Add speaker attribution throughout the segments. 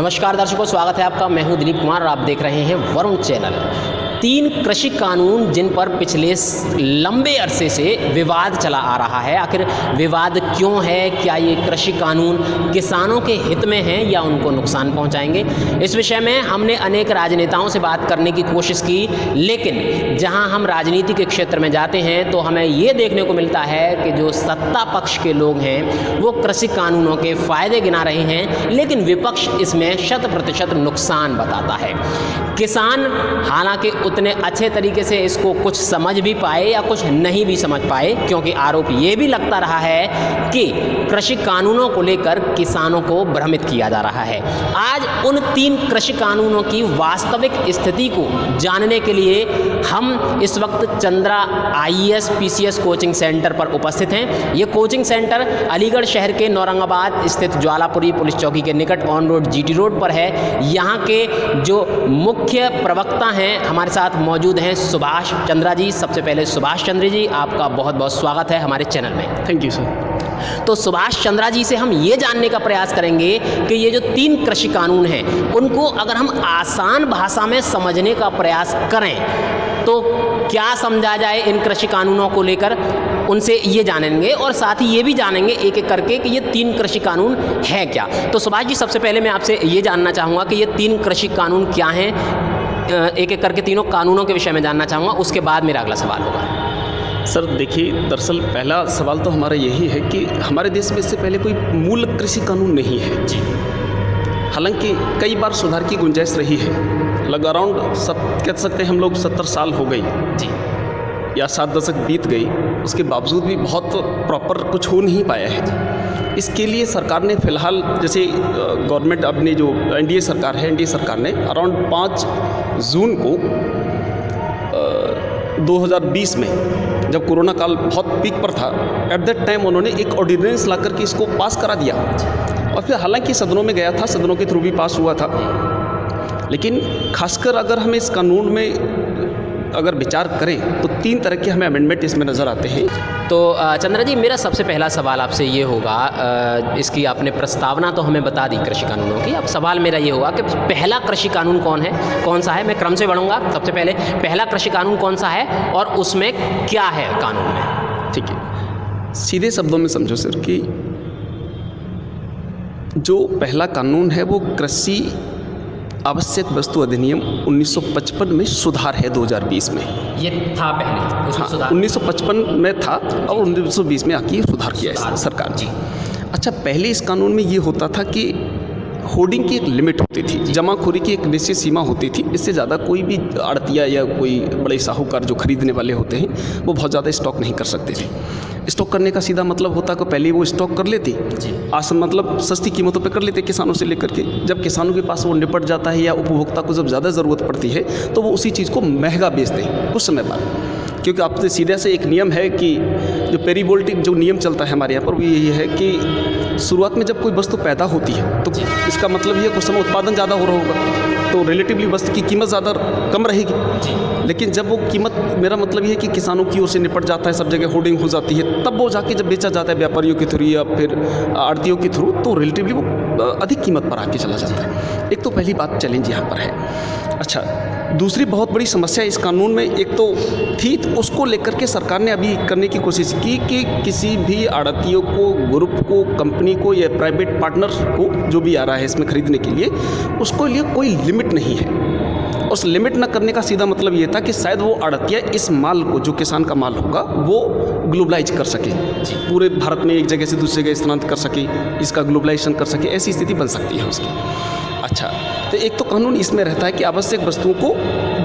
Speaker 1: नमस्कार दर्शकों, स्वागत है आपका। मैं हूं दिलीप कुमार और आप देख रहे हैं वरुण चैनल। 3 कृषि कानून जिन पर पिछले लंबे अरसे से विवाद चला आ रहा है। आखिर विवाद क्यों है? क्या ये कृषि कानून किसानों के हित में हैं या उनको नुकसान पहुंचाएंगे? इस विषय में हमने अनेक राजनेताओं से बात करने की कोशिश की, लेकिन जहां हम राजनीति के क्षेत्र में जाते हैं तो हमें ये देखने को मिलता है कि जो सत्ता पक्ष के लोग हैं वो कृषि कानूनों के फायदे गिना रहे हैं, लेकिन विपक्ष इसमें 100% नुकसान बताता है। किसान हालांकि उतने अच्छे तरीके से इसको कुछ समझ भी पाए या कुछ नहीं भी समझ पाए, क्योंकि आरोप ये भी लगता रहा है कि कृषि कानूनों को लेकर किसानों को भ्रमित किया जा रहा है। आज उन 3 कृषि कानूनों की वास्तविक स्थिति को जानने के लिए हम इस वक्त Chandra IAS PCS coaching centre पर उपस्थित हैं। ये कोचिंग सेंटर अलीगढ़ शहर के नौरंगाबाद स्थित ज्वालापुरी पुलिस चौकी के निकट ऑन रोड GT रोड पर है। यहाँ के जो मुख्य प्रवक्ता हैं हमारे साथ मौजूद हैं सुभाष चंद्रा जी। सबसे पहले सुभाष चंद्र जी, आपका बहुत बहुत स्वागत है हमारे चैनल में।
Speaker 2: Thank you sir.
Speaker 1: तो सुभाष चंद्रा जी से हम ये जानने का प्रयास करेंगे कि ये जो 3 कृषि कानून हैं उनको अगर हम आसान भाषा में समझने का प्रयास करें तो क्या समझा जाए इन कृषि कानूनों को लेकर, उनसे ये जानेंगे और साथ ही ये भी जानेंगे एक एक करके कि ये 3 कृषि कानून है क्या। तो सुभाष जी, सबसे पहले मैं आपसे ये जानना चाहूँगा कि ये 3 कृषि कानून क्या हैं। एक एक करके तीनों कानूनों के विषय में जानना चाहूँगा, उसके बाद मेरा अगला सवाल होगा।
Speaker 2: सर देखिए, दरअसल पहला सवाल तो हमारा यही है कि हमारे देश में इससे पहले कोई मूल कृषि कानून नहीं है जी। हालांकि कई बार सुधार की गुंजाइश रही है, लग अराउंड कह सकते हैं हम लोग 70 साल हो गई जी, या 7 दशक बीत गई, उसके बावजूद भी बहुत प्रॉपर कुछ हो नहीं पाया है। इसके लिए सरकार ने फ़िलहाल, जैसे गवर्नमेंट अपनी जो NDA सरकार है, NDA सरकार ने अराउंड 5 जून को 2020 में, जब कोरोना काल बहुत पीक पर था, एट दैट टाइम उन्होंने एक ऑर्डिनेंस ला करके इसको पास करा दिया। और फिर हालांकि सदनों में गया था, सदनों के थ्रू भी पास हुआ था, लेकिन खासकर अगर हम इस कानून में अगर विचार करें तो 3 तरह के हमें अमेंडमेंट इसमें नज़र आते हैं।
Speaker 1: तो चंद्रा जी, मेरा सबसे पहला सवाल आपसे ये होगा, इसकी आपने प्रस्तावना तो हमें बता दी कृषि कानूनों की, अब सवाल मेरा ये होगा कि पहला कृषि कानून कौन सा है? मैं क्रम से बढ़ूंगा। सबसे पहले पहला कृषि कानून कौन सा है और उसमें क्या है कानून में?
Speaker 2: ठीक है, सीधे शब्दों में समझो सर कि जो पहला कानून है वो कृषि आवश्यक वस्तु अधिनियम 1955 में सुधार है 2020 में।
Speaker 1: ये था पहले उसमें सुधार
Speaker 2: 1955 में था और 1920 में आके सुधार किया है सरकार जी। अच्छा, पहले इस कानून में ये होता था कि होर्डिंग की एक लिमिट होती थी, जमाखोरी की एक निश्चित सीमा होती थी। इससे ज़्यादा कोई भी आड़तिया या कोई बड़े साहूकार जो खरीदने वाले होते हैं वो बहुत ज़्यादा स्टॉक नहीं कर सकते थे। स्टॉक करने का सीधा मतलब होता कि पहले वो स्टॉक कर लेते, मतलब सस्ती कीमतों पे कर लेते किसानों से लेकर के। जब किसानों के पास वो निपट जाता है या उपभोक्ता को जब ज़्यादा ज़रूरत पड़ती है तो वो उसी चीज़ को महंगा बेचते हैं कुछ समय बाद। क्योंकि आपसे सीधे से एक नियम है कि जो पेरीबोल्टिक जो नियम चलता है हमारे यहाँ पर, वो यही है कि शुरुआत में जब कोई वस्तु पैदा होती है तो इसका मतलब ये कुछ समय उत्पादन ज़्यादा हो रहा होगा तो रिलेटिवली वस्तु की कीमत ज़्यादा कम रहेगी। लेकिन जब वो कीमत, मेरा मतलब ये है कि किसानों की ओर से निपट जाता है, सब जगह होर्डिंग हो जाती है, तब वो जाके जब बेचा जाता है व्यापारियों के थ्रू या फिर आड़तियों के थ्रू, तो रिलेटिवली वो अधिक कीमत पर आके चला जाता है। एक तो पहली बात चैलेंज यहाँ पर है। अच्छा, दूसरी बहुत बड़ी समस्या इस कानून में एक तो थी, तो उसको लेकर के सरकार ने अभी करने की कोशिश की कि किसी भी आड़तियों को, ग्रुप को, कंपनी को या प्राइवेट पार्टनर को जो भी आ रहा है इसमें खरीदने के लिए, उसको लिए कोई लिमिट नहीं है। उस लिमिट न करने का सीधा मतलब ये था कि शायद वो आड़तिया इस माल को, जो किसान का माल होगा, वो ग्लोबलाइज कर सके, पूरे भारत में एक जगह से दूसरी जगह स्थानांतरित कर सके, इसका ग्लोबलाइजेशन कर सके, ऐसी स्थिति बन सकती है उसकी। अच्छा, तो एक तो कानून इसमें रहता है कि आवश्यक वस्तुओं को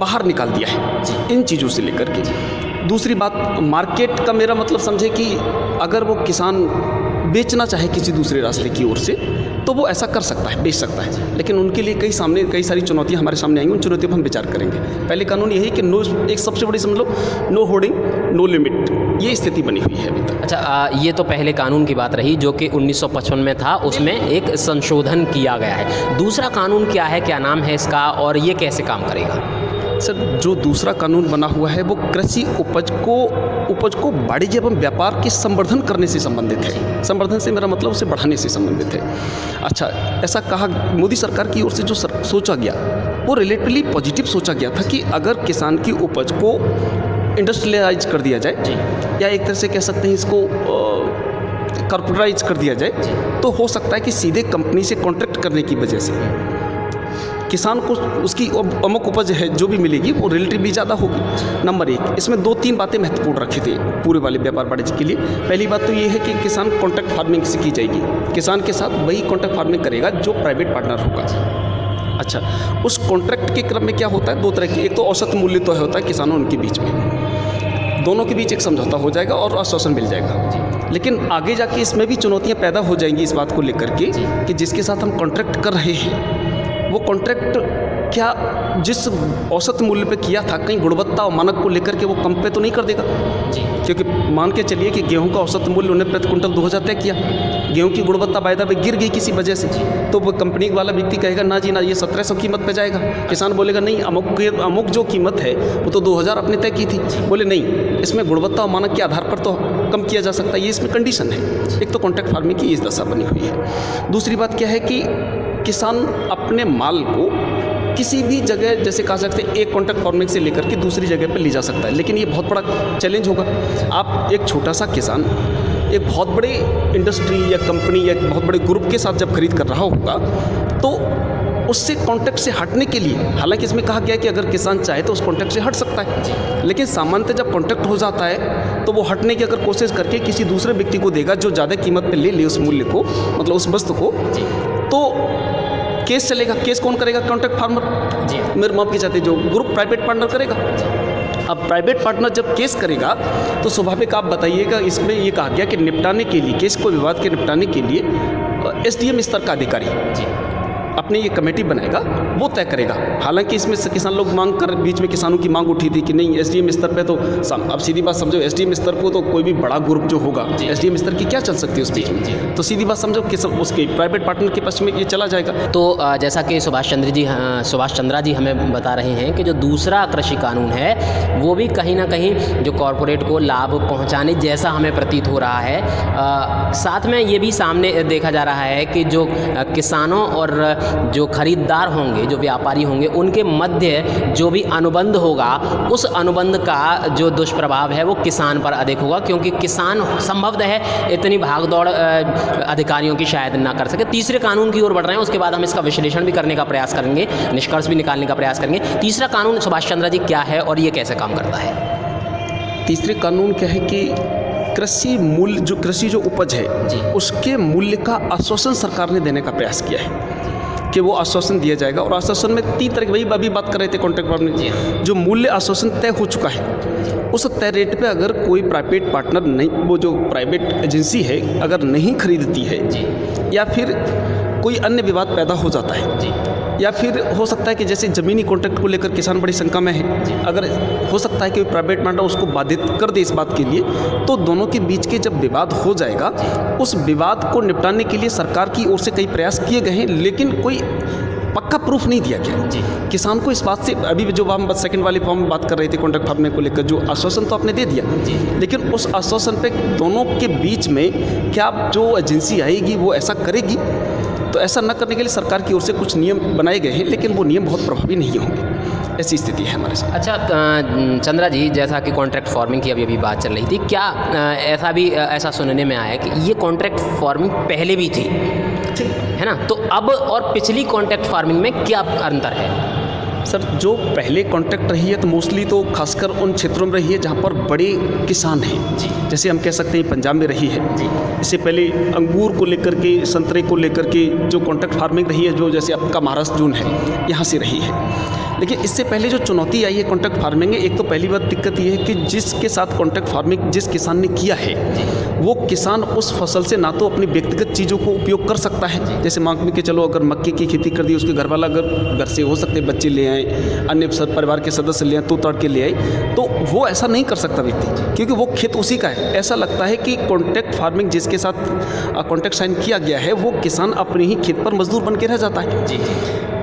Speaker 2: बाहर निकाल दिया है इन चीज़ों से लेकर के। दूसरी बात, मार्केट का मेरा मतलब समझे कि अगर वो किसान बेचना चाहे किसी दूसरे रास्ते की ओर से तो वो ऐसा कर सकता है, बेच सकता है, लेकिन उनके लिए कई सारी चुनौतियां हमारे सामने आएंगी। उन चुनौतियों पर हम विचार करेंगे। पहले कानून यही कि नो, एक सबसे बड़ी समझ लो, नो होर्डिंग नो लिमिट, ये स्थिति बनी हुई है अभी तक।
Speaker 1: अच्छा, ये तो पहले कानून की बात रही जो कि 1955 में था, उसमें एक संशोधन किया गया है। दूसरा कानून क्या है, क्या नाम है इसका और ये कैसे काम करेगा?
Speaker 2: सर, जो दूसरा कानून बना हुआ है वो कृषि उपज को वाणिज्य एवं व्यापार के संवर्धन करने से संबंधित है। संवर्धन से मेरा मतलब उसे बढ़ाने से संबंधित है। अच्छा, ऐसा कहा मोदी सरकार की ओर से जो सोचा गया वो रिलेटिवली पॉजिटिव सोचा गया था कि अगर किसान की उपज को इंडस्ट्रियलाइज कर दिया जाए या एक तरह से कह सकते हैं इसको कॉर्पोरेटाइज कर दिया जाए, तो हो सकता है कि सीधे कंपनी से कॉन्ट्रैक्ट करने की वजह से किसान को उसकी अमुक उपज है जो भी मिलेगी वो रिलेटिवली ज़्यादा होगी। नंबर एक, इसमें 2-3 बातें महत्वपूर्ण रखी थी पूरे वाले व्यापार वाणिज्य के लिए। पहली बात तो ये है कि किसान कॉन्ट्रैक्ट फार्मिंग से की जाएगी, किसान के साथ वही कॉन्ट्रैक्ट फार्मिंग करेगा जो प्राइवेट पार्टनर होगा। अच्छा, उस कॉन्ट्रैक्ट के क्रम में क्या होता है, 2 तरह की, एक तो औसत मूल्य तो होता है किसानों उनके बीच में, दोनों के बीच एक समझौता हो जाएगा और आश्वासन मिल जाएगा। लेकिन आगे जाके इसमें भी चुनौतियां पैदा हो जाएंगी इस बात को लेकर के कि जिसके साथ हम कॉन्ट्रैक्ट कर रहे हैं वो कॉन्ट्रैक्ट क्या जिस औसत मूल्य पे किया था, कहीं गुणवत्ता और मानक को लेकर के वो कम पे तो नहीं कर देगा जी। क्योंकि मान के चलिए कि गेहूं का औसत मूल्य उन्हें प्रति कुंटल 2000 तय किया, गेहूं की गुणवत्ता बायदा पे गिर गई किसी वजह से, तो वो कंपनी वाला व्यक्ति कहेगा ना जी ना, ये 1700 कीमत पे जाएगा। किसान बोलेगा नहीं, अमुक जो कीमत है वो तो 2000 आपने तय की थी। बोले नहीं, इसमें गुणवत्ता और मानक के आधार पर तो कम किया जा सकता है, ये इसमें कंडीशन है। एक तो कॉन्ट्रैक्ट फार्मिंग की इस दशा बनी हुई है। दूसरी बात क्या है कि किसान अपने माल को किसी भी जगह, जैसे कहा सकते हैं, एक कॉन्ट्रैक्ट फार्मिंग से लेकर के दूसरी जगह पर ले जा सकता है, लेकिन ये बहुत बड़ा चैलेंज होगा। आप एक छोटा सा किसान एक बहुत बड़े इंडस्ट्री या कंपनी या बहुत बड़े ग्रुप के साथ जब खरीद कर रहा होगा तो उससे कॉन्ट्रैक्ट से हटने के लिए, हालांकि इसमें कहा गया है कि अगर किसान चाहे तो उस कॉन्ट्रैक्ट से हट सकता है, लेकिन सामान्यतः जब कॉन्ट्रैक्ट हो जाता है तो वो हटने की अगर कोशिश करके किसी दूसरे व्यक्ति को देगा जो ज़्यादा कीमत पे ले ले उस मूल्य को, मतलब उस वस्तु को, तो केस चलेगा। केस कौन करेगा? कॉन्ट्रैक्ट फार्मर जी, मेरे माफ की जाती जो ग्रुप प्राइवेट पार्टनर करेगा। अब प्राइवेट पार्टनर जब केस करेगा तो स्वाभाविक आप बताइएगा, इसमें ये कहा गया कि निपटाने के लिए, केस को विवाद के निपटाने के लिए एसडीएम स्तर का अधिकारी जी अपनी ये कमेटी बनाएगा, वो तय करेगा। हालांकि इसमें से किसान लोग मांग कर, बीच में किसानों की मांग उठी थी कि नहीं एसडीएम स्तर पे तो, अब सीधी बात समझो, एसडीएम स्तर को तो कोई भी बड़ा ग्रुप जो होगा एसडीएम स्तर की क्या चल सकती है उस बीच में, तो सीधी बात समझो कि उसके प्राइवेट पार्टनर के पक्ष में ये चला जाएगा।
Speaker 1: तो जैसा कि सुभाष चंद्रा जी हमें बता रहे हैं कि जो दूसरा कृषि कानून है वो भी कहीं ना कहीं जो कॉरपोरेट को लाभ पहुँचाने जैसा हमें प्रतीत हो रहा है। साथ में ये भी सामने देखा जा रहा है कि जो किसानों और जो खरीदार होंगे, जो व्यापारी होंगे, उनके मध्य जो भी अनुबंध होगा उस अनुबंध का जो दुष्प्रभाव है वो किसान पर अधिक होगा, क्योंकि किसान संभवतः है इतनी भागदौड़ अधिकारियों की शायद ना कर सके। तीसरे कानून की ओर बढ़ रहे हैं, उसके बाद हम इसका विश्लेषण भी करने का प्रयास करेंगे, निष्कर्ष भी निकालने का प्रयास करेंगे। तीसरा कानून सुभाष चंद्रा जी क्या है और ये कैसे काम करता है?
Speaker 2: तीसरे कानून क्या है कि कृषि मूल्य, जो कृषि जो उपज है जी, उसके मूल्य का आश्वासन सरकार ने देने का प्रयास किया है कि वो आश्वासन दिया जाएगा। और आश्वासन में 3 तरह के, वही अभी बात कर रहे थे कॉन्ट्रैक्ट फार्मिंग, जो मूल्य आश्वासन तय हो चुका है उस तय रेट पे अगर कोई प्राइवेट पार्टनर नहीं, वो जो प्राइवेट एजेंसी है अगर नहीं खरीदती है या फिर कोई अन्य विवाद पैदा हो जाता है जी, या फिर हो सकता है कि जैसे ज़मीनी कॉन्ट्रैक्ट को लेकर किसान बड़ी शंका में है, अगर हो सकता है कि प्राइवेट पार्टनर उसको बाधित कर दे इस बात के लिए, तो दोनों के बीच के जब विवाद हो जाएगा उस विवाद को निपटाने के लिए सरकार की ओर से कई प्रयास किए गए हैं, लेकिन कोई पक्का प्रूफ नहीं दिया गया जी। किसान को इस बात से, अभी जो हम सेकंड वाले फॉर्म में बात कर रहे थे कॉन्ट्रैक्ट फार्मिंग को लेकर, जो आश्वासन तो आपने दे दिया जी, लेकिन उस आश्वासन पे दोनों के बीच में क्या जो एजेंसी आएगी वो ऐसा करेगी, तो ऐसा न करने के लिए सरकार की ओर से कुछ नियम बनाए गए हैं, लेकिन वो नियम बहुत प्रभावी नहीं होंगे, ऐसी स्थिति है हमारे साथ।
Speaker 1: अच्छा चंद्रा जी, जैसा कि कॉन्ट्रैक्ट फार्मिंग की अभी बात चल रही थी, क्या ऐसा सुनने में आया कि ये कॉन्ट्रैक्ट फार्मिंग पहले भी थी, है ना, तो अब और पिछली कॉन्ट्रैक्ट फार्मिंग में क्या अंतर है?
Speaker 2: सर, जो पहले कॉन्ट्रैक्ट रही है तो मोस्टली तो खासकर उन क्षेत्रों में रही है जहाँ पर बड़े किसान हैं जी, जैसे हम कह सकते हैं पंजाब में रही है जी। इससे पहले अंगूर को लेकर के, संतरे को लेकर के जो कॉन्ट्रैक्ट फार्मिंग रही है, जो जैसे आपका महाराष्ट्र जोन है यहाँ से रही है। लेकिन इससे पहले जो चुनौती आई है कॉन्ट्रैक्ट फार्मिंग में, एक तो पहली बात दिक्कत ये है कि जिसके साथ कॉन्ट्रैक्ट फार्मिंग जिस किसान ने किया है वो किसान उस फसल से ना तो अपनी व्यक्तिगत चीज़ों को उपयोग कर सकता है, जैसे मान के चलो अगर मक्के की खेती कर दी, उसके घर वाला अगर घर से हो सकते बच्चे ले आए, अन्य परिवार के सदस्य ले आए, तो तोड़ के ले आए, तो वो ऐसा नहीं कर सकता व्यक्ति, क्योंकि वो खेत उसी का है। ऐसा लगता है कि कॉन्ट्रैक्ट फार्मिंग जिसके साथ कॉन्ट्रैक्ट साइन किया गया है वो किसान अपने ही खेत पर मजदूर बन के रह जाता है जी।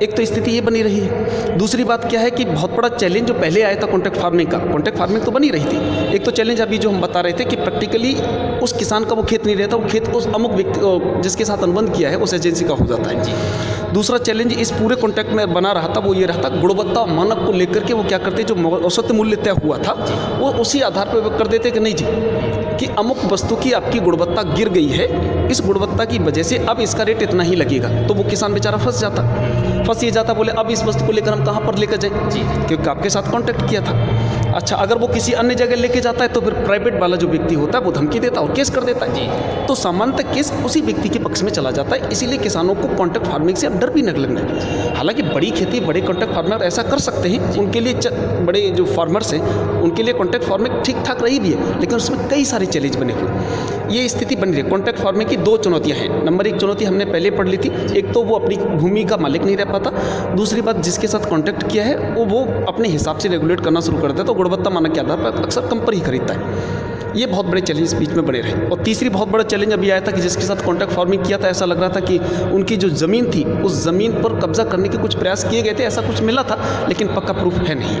Speaker 2: एक तो स्थिति ये बनी रही है। दूसरी बात क्या है कि बहुत बड़ा चैलेंज जो पहले आया था कॉन्ट्रैक्ट फार्मिंग का, कॉन्ट्रैक्ट फार्मिंग तो बनी रही थी। एक तो चैलेंज अभी जो हम बता रहे थे कि प्रैक्टिकली उस किसान का वो खेत नहीं रहता, वो खेत उस अमुक व्यक्ति जिसके साथ अनुबंध किया है उस एजेंसी का हो जाता है। दूसरा चैलेंज इस पूरे कॉन्ट्रैक्ट में बना रहा था वो ये रहा था, गुणवत्ता मानक को लेकर के वो क्या करते, जो औसत मूल्य तय हुआ था वो उसी आधार पर वो कर देते कि नहीं जी कि अमुक वस्तु की आपकी गुणवत्ता गिर गई है, इस गुणवत्ता की वजह से अब इसका रेट इतना ही लगेगा। तो वो किसान बेचारा फंस ये जाता, बोले अब इस वस्तु को लेकर हम कहाँ पर लेकर जाएं जी, क्योंकि आपके साथ कॉन्ट्रैक्ट किया था। अच्छा, अगर वो किसी अन्य जगह लेके जाता है तो फिर प्राइवेट वाला जो व्यक्ति होता है वो धमकी देता है और केस कर देता है जी। तो सामान्यतः केस उसी व्यक्ति के पक्ष में चला जाता है। इसीलिए किसानों को कॉन्ट्रैक्ट फार्मिंग से अब डर भी न लगना है। हालांकि बड़ी खेती बड़े कॉन्ट्रैक्ट फार्मर ऐसा कर सकते हैं, उनके लिए बड़े जो फार्मर्स हैं उनके लिए कॉन्ट्रैक्ट फार्मिंग ठीक ठाक रही भी है, लेकिन उसमें कई सारे चैलेंज बने हुए। ये स्थिति बनी रही। कॉन्ट्रैक्ट फार्मिंग की दो चुनौतियाँ हैं। नंबर एक चुनौती हमने पहले पढ़ ली थी, एक तो वो अपनी भूमि का मालिक नहीं रह पाता, दूसरी बात जिसके साथ कॉन्ट्रैक्ट किया है वो अपने हिसाब से रेगुलेट करना शुरू कर देता है, तो गुणवत्ता मानक के आधार पर अक्सर कम पर ही खरीदता है। ये बहुत बड़े चैलेंज बीच में बने रहे। और तीसरी बहुत बड़ा चैलेंज अभी आया था कि जिसके साथ कॉन्ट्रैक्ट फार्मिंग किया था ऐसा लग रहा था कि उनकी जो ज़मीन थी उस ज़मीन पर कब्जा करने के कुछ प्रयास किए गए थे, ऐसा कुछ मिला था, लेकिन पक्का प्रूफ है नहीं।